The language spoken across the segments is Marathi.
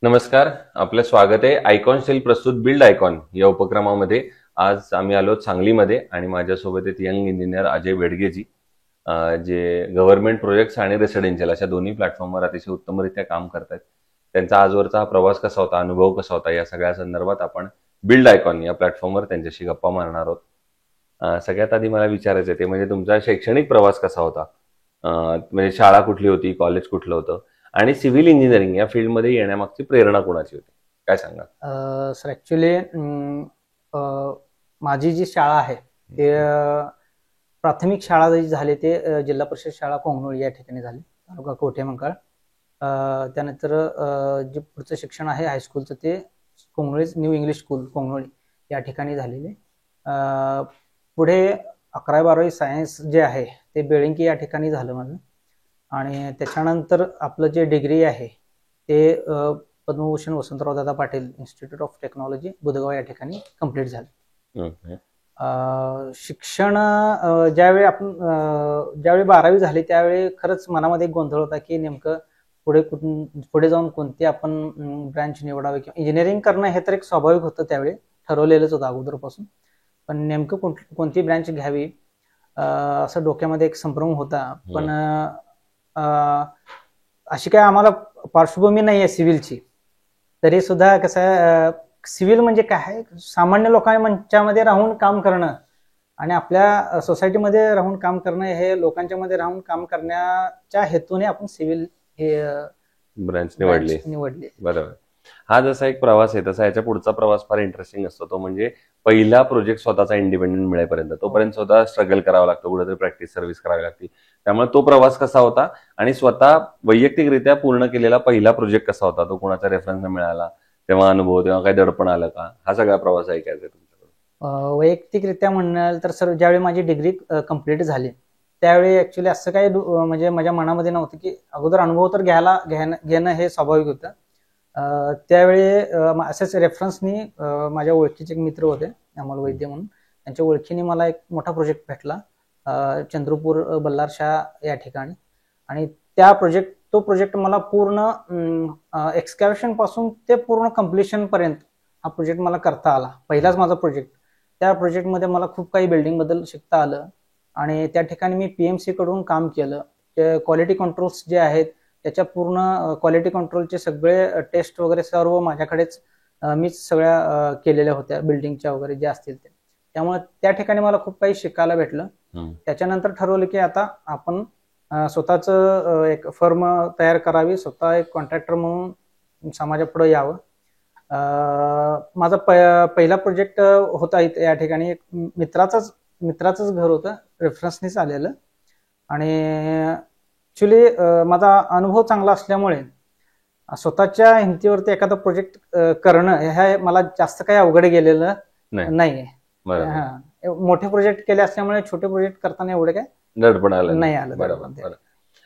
नमस्कार. आपलं स्वागत आहे आयकॉन स्टील प्रस्तुत बिल्ड आयकॉन या उपक्रमामध्ये. आज आम्ही आलो सांगलीमध्ये आणि माझ्यासोबत आहेत यंग इंजिनियर अजय बेडगेजी, जे गव्हर्नमेंट प्रोजेक्ट्स आणि रेसिडेन्शियल अशा दोन्ही प्लॅटफॉर्मवर अतिशय उत्तमरित्या काम करतात. त्यांचा आजवरचा हा प्रवास कसा होता, अनुभव कसा होता, या सगळ्या संदर्भात आपण बिल्ड आयकॉन या प्लॅटफॉर्मवर त्यांच्याशी गप्पा मारणार आहोत. सगळ्यात आधी मला विचारायचं ते म्हणजे तुमचा शैक्षणिक प्रवास कसा होता. म्हणजे शाळा कुठली होती, कॉलेज कुठलं होतं आणि सिव्हिल इंजिनिअरिंग या फील्डमध्ये येण्यामागची प्रेरणा कोणाची होती, काय सांगा? सर ॲक्च्युली माझी जी शाळा आहे ते प्राथमिक शाळा जी झाली ते जिल्हा परिषद शाळा कोंगनोळी या ठिकाणी झाली, तालुका कवठेमहांकाळ. त्यानंतर जे पुढचं शिक्षण आहे हायस्कूलचं ते Kongnoli new English school Kongnoli या ठिकाणी झालेले. पुढे 11वी-12वी सायन्स जे आहे ते बेळंकी या ठिकाणी झालं माझं. आणि त्याच्यानंतर आपलं जे डिग्री आहे ते Padma Bhushan Vasantrao Dada Patil institute of technology Budhgaon या ठिकाणी कम्प्लीट झालं. शिक्षण ज्यावेळी 12वी झाली त्यावेळी खरंच मनामध्ये एक गोंधळ होता की नेमकं पुढे जाऊन कोणती आपण ब्रँच निवडावी किंवा इंजिनिअरिंग करणं हे तर एक स्वाभाविक होतं, त्यावेळी ठरवलेलंच होतं अगोदरपासून. पण नेमकं कोणती ब्रँच घ्यावी असं डोक्यामध्ये एक संभ्रम होता. पण अशी काय आम्हाला पार्श्वभूमी नाही आहे सिव्हिलची, तरी सुद्धा कसं सिव्हिल म्हणजे काय, सामान्य लोकांच्यामध्ये राहून काम करणं आणि आपल्या सोसायटीमध्ये राहून काम करणं, हे लोकांच्या मध्ये राहून काम करण्याच्या हेतूने आपण सिव्हिल हे ब्रँच निवडली. बरोबर. हा जसा एक प्रवास आहे तसा याच्या पुढचा प्रवास फार इंटरेस्टिंग असतो. तो म्हणजे पहिला प्रोजेक्ट स्वतःचा इंडिपेंडंट मिळेपर्यंत, तोपर्यंत स्वतः स्ट्रगल करावा लागतो, कुठेतरी प्रॅक्टिस सर्व्हिस करावी लागते. त्यामुळे तो प्रवास कसा होता आणि स्वतः वैयक्तिकरित्या पूर्ण केलेला पहिला प्रोजेक्ट कसा होता, तो कोणाचा रेफरन्स मिळाला, तेव्हा अनुभव, तेव्हा काही दडपण आलं का, हा सगळा प्रवास ऐकायचा आहे तुमच्याकडून. वैयक्तिकरित्या म्हणाल तर सर, ज्यावेळी माझी डिग्री कंप्लीट झाली त्यावेळी ऍक्च्युली असं काही म्हणजे माझ्या मनामध्ये नव्हतं की अगोदर अनुभव तर घेणं हे स्वाभाविक होतं. त्यावेळी असेच रेफरन्सनी माझ्या ओळखीचे एक मित्र होते अमोल वैद्य म्हणून, त्यांच्या ओळखीने मला एक मोठा प्रोजेक्ट भेटला चंद्रपूर बल्लारशाह या ठिकाणी. आणि तो प्रोजेक्ट मला पूर्ण एक्सकॅव्हेशन पासून ते पूर्ण कम्प्लिशन पर्यंत हा प्रोजेक्ट मला करता आला. पहिलाच माझा प्रोजेक्ट. त्या प्रोजेक्टमध्ये मला खूप काही बिल्डिंग बद्दल शिकता आलं आणि त्या ठिकाणी मी पीएमसी कडून काम केलं. ते क्वालिटी कंट्रोल्स जे आहेत त्याच्या पूर्ण क्वालिटी कंट्रोलचे सगळे टेस्ट वगैरे सर्व माझ्याकडेच मीच सगळ्या केलेल्या होत्या, बिल्डिंगच्या वगैरे जे असतील ते. त्यामुळे त्या ठिकाणी मला खूप काही शिकायला भेटलं. त्याच्यानंतर ठरवलं की आता आपण स्वतःच एक फर्म तयार करावी, स्वतः एक कॉन्ट्रॅक्टर म्हणून समाजापुढे यावं. माझा पहिला प्रोजेक्ट होता या ठिकाणी एक मित्राचंच घर होतं, रेफरन्सनीच आलेलं. आणि ऍक्च्युली माझा अनुभव चांगला असल्यामुळे स्वतःच्या हिमतीवरती एखादा प्रोजेक्ट करणं हे मला जास्त काही अवघड गेलेलं नाहीये. मोठे प्रोजेक्ट केले असल्यामुळे छोटे प्रोजेक्ट करताना एवढे काय दडपण आलं नाही आलं. बरोबर.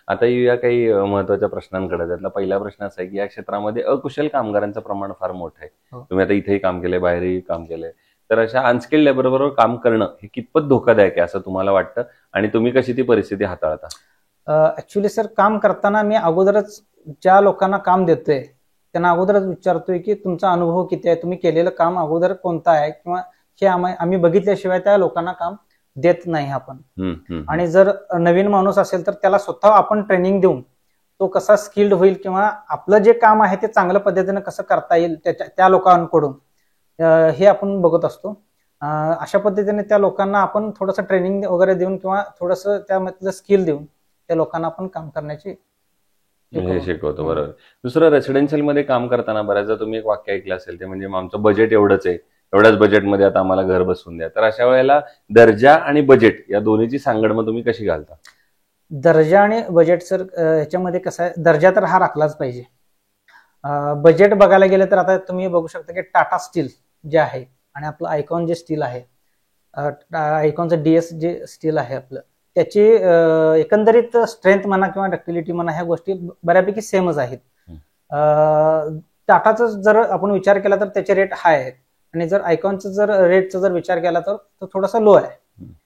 आता येऊया काही महत्वाच्या प्रश्नांकडे. त्यातला पहिला प्रश्न असा आहे की या क्षेत्रामध्ये अकुशल कामगारांचं प्रमाण फार मोठं आहे. तुम्ही आता इथेही काम केलंय, बाहेरही काम केलंय, तर अशा अनस्किल्ड लेबर बरोबर काम करणं हे कितपत धोकादायक आहे असं तुम्हाला वाटतं आणि तुम्ही कशी ती परिस्थिती हाताळता? ऍक्च्युली सर, काम करताना मी अगोदरच ज्या लोकांना काम देतोय त्यांना अगोदरच विचारतोय की तुमचा अनुभव किती आहे, तुम्ही केलेलं काम अगोदर कोणतं आहे, किंवा हे आम्ही बघितल्याशिवाय त्या लोकांना काम देत नाही आपण. आणि जर नवीन माणूस असेल तर त्याला स्वतः आपण ट्रेनिंग देऊन तो कसा स्किल्ड होईल किंवा आपलं जे काम आहे ते चांगल्या पद्धतीने कसं करता येईल त्या लोकांकडून हे आपण बघत असतो. अशा पद्धतीने त्या लोकांना आपण थोडंसं ट्रेनिंग वगैरे देऊन किंवा थोडंसं त्यामधलं स्किल देऊन त्या लोकांना आपण काम करण्याची शिकवतो. बरोबर. दुसरं, रेसिडेन्शियल मध्ये काम करताना बऱ्याचदा तुम्ही एक वाक्य ऐकलं असेल, ते म्हणजे आमचं बजेट एवढंच आहे, एवढ्याच बजेटमध्ये आता आम्हाला घर बसवून द्या. तर अशा वेळेला दर्जा आणि बजेट या दोन्हीची सांगड मग तुम्ही कशी घालता? दर्जा आणि बजेट सर, ह्याच्यामध्ये कसं आहे, दर्जा तर हा राखलाच पाहिजे. बजेट बघायला गेलं तर आता तुम्ही बघू शकता की टाटा स्टील जे आहे आणि आपलं आयकॉन जे स्टील आहे, आयकॉनचं डीएस जे स्टील आहे आपलं, त्याची एकंदरीत स्ट्रेंथ म्हणा किंवा डक्टिलिटी म्हणा ह्या गोष्टी बऱ्यापैकी सेमच आहेत. टाटाचा जर आपण विचार केला तर त्याचे रेट हाय आहेत आणि जर आयकॉनचा जर रेटचा जर विचार केला तर तो थोडासा लो आहे.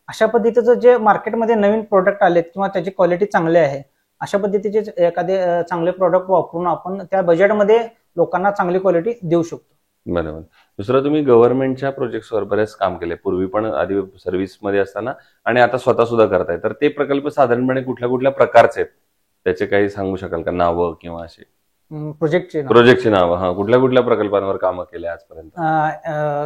अशा पद्धतीचं जे मार्केटमध्ये नवीन प्रोडक्ट आलेत किंवा त्याची क्वालिटी चांगली आहे, अशा पद्धतीचे एखादे चांगले प्रोडक्ट वापरून आपण त्या बजेटमध्ये लोकांना चांगली क्वालिटी देऊ शकतो. बरोबर. दुसरं, तुम्ही गव्हर्नमेंटच्या प्रोजेक्ट्सवर बरेच काम केले, पूर्वी पण आधी सर्व्हिसमध्ये असताना आणि आता स्वतः सुद्धा करताय. तर ते प्रकल्प साधारणपणे कुठल्या कुठल्या प्रकारचे आहेत, त्याचे काही सांगू शकाल का, नावं किंवा असे प्रोजेक्टची नावं? हा, कुठल्या कुठल्या प्रकल्पांवर कामं केले आजपर्यंत?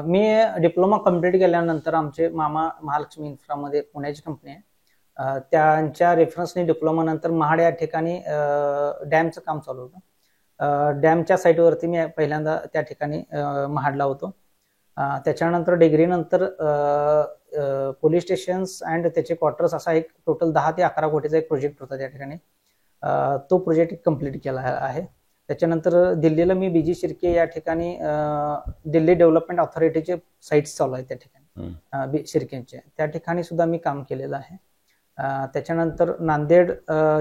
मी डिप्लोमा कम्प्लीट केल्यानंतर आमचे मामा महालक्ष्मी इन्फ्रामध्ये पुण्याची कंपनी आहे, त्यांच्या रेफरन्सने डिप्लोमा नंतर महाड या ठिकाणी डॅमचं काम चालू होतं. डॅमच्या साईटवरती मी पहिल्यांदा त्या ठिकाणी महाडला होतो. त्याच्यानंतर डिग्रीनंतर पोलीस स्टेशन्स अँड त्याचे क्वार्टर्स असा एक टोटल 10 ते 11 कोटीचा एक प्रोजेक्ट होता त्या ठिकाणी. तो प्रोजेक्ट कम्प्लीट केला आहे. त्याच्यानंतर दिल्लीला मी बीजी शिर्के या ठिकाणी दिल्ली डेव्हलपमेंट ऑथॉरिटीचे साईट्स चालू आहेत त्या ठिकाणी, शिर्केचे, त्या ठिकाणी सुद्धा मी काम केलेलं आहे. त्याच्यानंतर नांदेड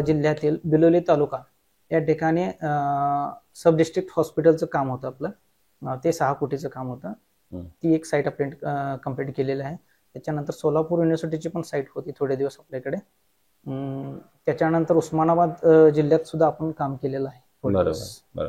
जिल्ह्यातील बिलोली तालुका या ठिकाणी सब डिस्ट्रिक्ट हॉस्पिटलचं काम होतं आपलं, ते 6 कोटीचं काम होतं. ती एक साईट आपण कम्प्लीट केलेलं आहे. त्याच्यानंतर सोलापूर युनिव्हर्सिटीची पण साईट होती थोडे दिवस आपल्याकडे. त्याच्यानंतर उस्मानाबाद जिल्ह्यात सुद्धा आपण काम केलेलं आहे. बरोबर.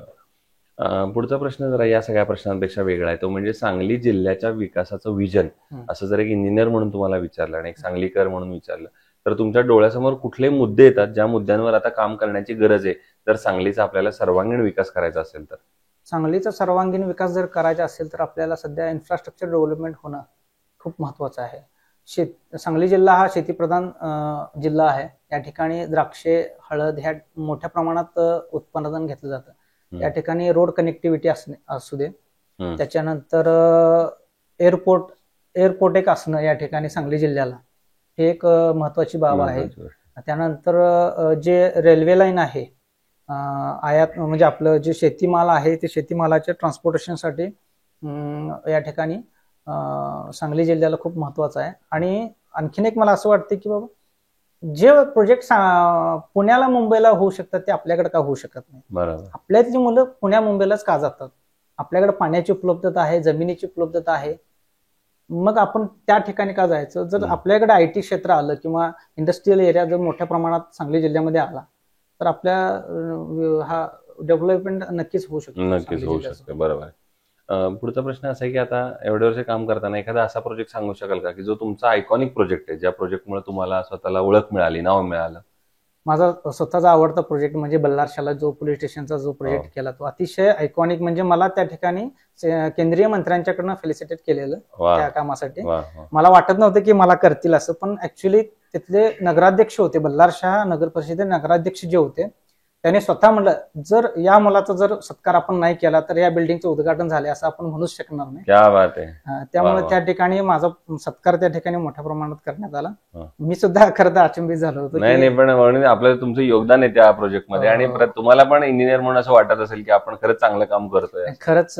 पुढचा प्रश्न जरा या सगळ्या प्रश्नांपेक्षा वेगळा आहे, तो म्हणजे सांगली जिल्ह्याच्या विकासाचं विजन. असं जर एक इंजिनियर म्हणून तुम्हाला विचारलं आणि एक सांगलीकर म्हणून विचारलं, तर तुमच्या डोळ्यासमोर कुठले मुद्दे येतात ज्या मुद्द्यांवर आता काम करण्याची गरज आहे, जर सांगलीचा आपल्याला सर्वांगीण विकास करायचा असेल तर? सांगलीचा सर्वांगीण विकास जर करायचा असेल तर आपल्याला सध्या इन्फ्रास्ट्रक्चर डेव्हलपमेंट होणं खूप महत्वाचं आहे. सांगली जिल्हा हा शेतीप्रधान जिल्हा आहे. या ठिकाणी द्राक्षे, हळद ह्या मोठ्या प्रमाणात उत्पादन घेतलं जातं. या ठिकाणी रोड कनेक्टिव्हिटी असू दे, त्याच्यानंतर एअरपोर्ट एक असणं या ठिकाणी सांगली जिल्ह्याला हे एक महत्वाची बाब आहे. त्यानंतर जे रेल्वे लाईन आहे, आयात म्हणजे आपलं जे शेतीमाल आहे ते शेतीमालाच्या ट्रान्सपोर्टेशनसाठी या ठिकाणी सांगली जिल्ह्याला खूप महत्वाचं आहे. आणि आणखीन एक मला असं वाटतं की बाबा जे प्रोजेक्ट पुण्याला मुंबईला होऊ शकतात ते आपल्याकडे का होऊ शकत नाही? बरोबर. आपल्यातली मुलं पुण्या मुंबईलाच का जातात? आपल्याकडे पाण्याची उपलब्धता आहे, जमिनीची उपलब्धता आहे, मग आपण त्या ठिकाणी का जायचं? जर आपल्याकडे आयटी क्षेत्र आलं किंवा इंडस्ट्रियल एरिया जर मोठ्या प्रमाणात सांगली जिल्ह्यामध्ये आला तर आपल्या हा डेव्हलपमेंट नक्कीच होऊ शकतो. बरोबर. पुढचा प्रश्न असा आहे की आता एवढे वर्ष काम करताना एखादा असा प्रोजेक्ट सांगू शकाल का की जो तुमचा आयकॉनिक प्रोजेक्ट आहे, ज्या प्रोजेक्टमुळे तुम्हाला स्वतःला ओळख मिळाली, नाव मिळालं? माझा स्वतःचा आवडता प्रोजेक्ट म्हणजे बल्लारशाला जो पोलीस स्टेशनचा जो प्रोजेक्ट केला तो अतिशय आयकॉनिक. म्हणजे मला त्या ठिकाणी केंद्रीय मंत्र्यांच्याकडनं फेलिसिटेट केलेलं त्या कामासाठी. मला वाटत नव्हतं की मला करतील असं, पण ऍक्च्युली तिथले नगराध्यक्ष होते, बल्लारशाह नगर परिषदे नगराध्यक्ष जे होते, त्याने स्वतः म्हणलं जर या मुलाचा जर सत्कार आपण नाही केला तर या बिल्डिंगचं उद्घाटन झाले असं आपण म्हणूच शकणार नाही. क्या बात आहे. त्यामुळे त्या ठिकाणी माझा सत्कार त्या ठिकाणी मोठ्या प्रमाणात करण्यात आला. मी सुद्धा खरं तर अचंबित झालो होतो. नाही, पण आपल्याला तुमचं योगदान आहे त्या प्रोजेक्टमध्ये आणि तुम्हाला पण इंजिनियर म्हणून असं वाटत असेल की आपण खरंच चांगलं काम करतोय. खरंच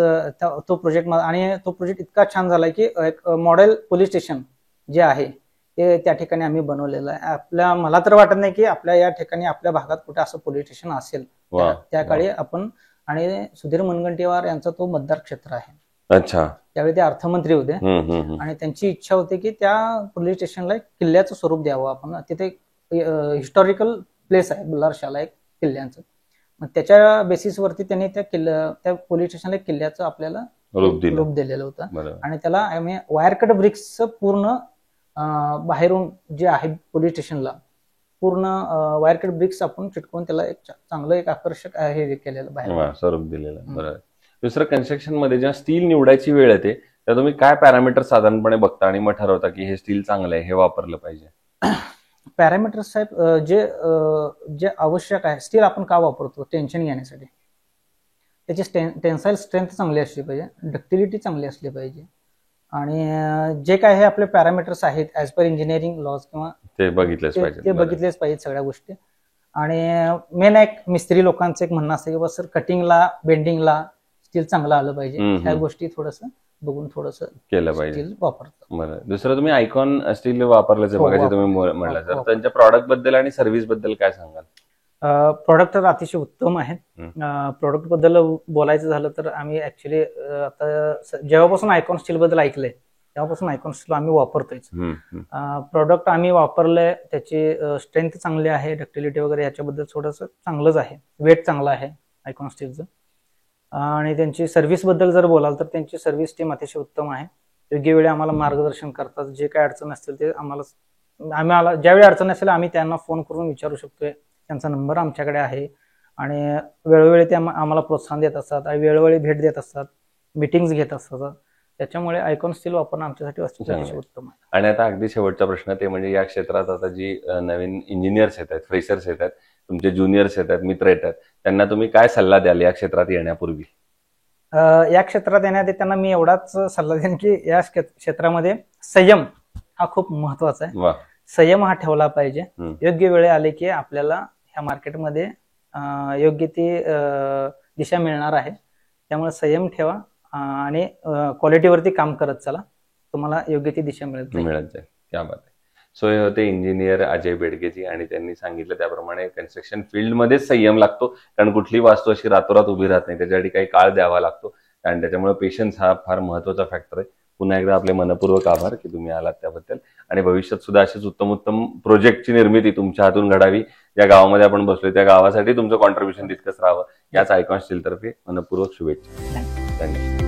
तो प्रोजेक्ट आणि तो प्रोजेक्ट इतका छान झालाय की एक मॉडेल पोलीस स्टेशन जे आहे ते त्या ठिकाणी आम्ही बनवलेलं आहे. मला तर वाटत नाही की आपल्या या ठिकाणी आपल्या भागात कुठे असं पोलीस स्टेशन असेल. त्या काळी आपण आणि सुधीर मुनगंटीवार यांचा तो मतदार क्षेत्र आहे. अच्छा. त्यावेळी ते अर्थमंत्री होते आणि त्यांची इच्छा होती की त्या पोलीस स्टेशनला एक किल्ल्याचं स्वरूप द्यावं आपण. तिथे हिस्टॉरिकल प्लेस आहे बल्लारशाला एक किल्ल्यांचं. मग त्याच्या बेसिसवरती त्यांनी त्या पोलीस स्टेशनला एक किल्ल्याचं आपल्याला रूप दिलेलं होतं आणि त्याला आम्ही वायरकट ब्रिक्सचं पूर्ण बाहेरून जे आहे पोलीस स्टेशनला पूर्ण वायरकट ब्रिक्स आपण चिटकवून त्याला एक चांगलं एक आकर्षक हे केलेलं बाहेर स्वरूप दिलेलं. बरोबर. दुसरं, कन्स्ट्रक्शन मध्ये जेव्हा स्टील निवडायची वेळ येते तेव्हा तुम्ही काय पॅरामीटर साधारणपणे बघता आणि मग ठरवता की हे स्टील चांगलं आहे, हे वापरलं पाहिजे? पॅरामीटर साहेब जे आवश्यक आहे, स्टील आपण का वापरतो? टेन्शन घेण्यासाठी. त्याची टेन्साईल स्ट्रेंथ चांगली असली पाहिजे, डक्टिलिटी चांगली असली पाहिजे आणि जे काय हे आपले पॅरामीटर्स आहेत ऍज पर इंजिनिअरिंग लॉज किंवा ते बघितलेच पाहिजेत सगळ्या गोष्टी. आणि मेन एक मिस्त्री लोकांचं एक म्हणणं असतं की बस सर कटिंगला बेंडिंगला स्टील चांगलं आलं पाहिजे. ह्या गोष्टी थोडस बघून थोडस केलं पाहिजे, वापरतो. बरं. दुसरं, तुम्ही आयकॉन स्टील वापरल्याचं बघायचं तुम्ही म्हणलं, तर त्यांच्या प्रॉडक्ट बद्दल आणि सर्व्हिस बद्दल काय सांगाल? प्रॉडक्ट तर अतिशय उत्तम आहेत. प्रॉडक्ट बद्दल बोलायचं झालं तर आम्ही ऍक्च्युली आता जेव्हापासून आयकॉन स्टील बद्दल ऐकलंय तेव्हापासून आयकॉन स्टील आम्ही वापरतोय. प्रॉडक्ट आम्ही वापरलंय, त्याची स्ट्रेंथ चांगली आहे, डक्टिलिटी वगैरे याच्याबद्दल थोडंसं चांगलंच आहे, वेट चांगलं आहे आयकॉन स्टीलचं. आणि त्यांची सर्व्हिस बद्दल जर बोलाल तर त्यांची सर्व्हिस टीम अतिशय उत्तम आहे. योग्य वेळी आम्हाला मार्गदर्शन करतात. जे काही अडचण असतील ते आम्हाला ज्यावेळी अडचण असेल आम्ही त्यांना फोन करून विचारू शकतोय. त्यांचा नंबर आमच्याकडे आहे आणि वेळोवेळी ते आम्हाला प्रोत्साहन देत असतात आणि वेळोवेळी भेट देत असतात, मीटिंग्स घेत असतात. त्याच्यामुळे आयकॉन स्टील वापरणं आमच्यासाठी अतिशय उत्तम आहे. आणि आता अगदी शेवटचा प्रश्न ते म्हणजे या क्षेत्रात आता जी नवीन इंजिनियर्स येत आहेत, फ्रेशर्स येत आहेत, तुमचे ज्युनियर्स येत आहेत, मित्र येत आहेत, त्यांना तुम्ही काय सल्ला द्याल या क्षेत्रात येण्यापूर्वी? या क्षेत्रात येण्याआधी त्यांना मी एवढाच सल्ला देईन की या क्षेत्रामध्ये संयम हा खूप महत्वाचा आहे. संयम हा ठेवला पाहिजे. योग्य वेळ आले की आपल्याला ह्या मार्केटमध्ये योग्य ती दिशा मिळणार आहे. त्यामुळे संयम ठेवा आणि क्वालिटीवरती काम करत चला, तुम्हाला योग्य ती दिशा मिळत जाईल. क्या बात आहे. सो हे होते इंजिनियर अजय बेडगेजी आणि त्यांनी सांगितलं त्याप्रमाणे कन्स्ट्रक्शन फील्डमध्येच संयम लागतो, कारण कुठली वास्तू अशी रातोरात उभी राहत नाही, त्याच्यासाठी काही काळ द्यावा लागतो आणि त्याच्यामुळे पेशन्स हा फार महत्वाचा फॅक्टर आहे. पुन्हा एकदा आपले मनपूर्वक आभार की तुम्ही आलात त्याबद्दल आणि भविष्यात सुद्धा अशीच उत्तम उत्तम प्रोजेक्टची निर्मिती तुमच्या हातून घडावी. ज्या गावामध्ये आपण बसलोय त्या गावासाठी तुमचं कॉन्ट्रीब्युशन तितकंच राहावं याच आयकॉन स्टील तर्फे मनपूर्वक शुभेच्छा. धन्यवाद.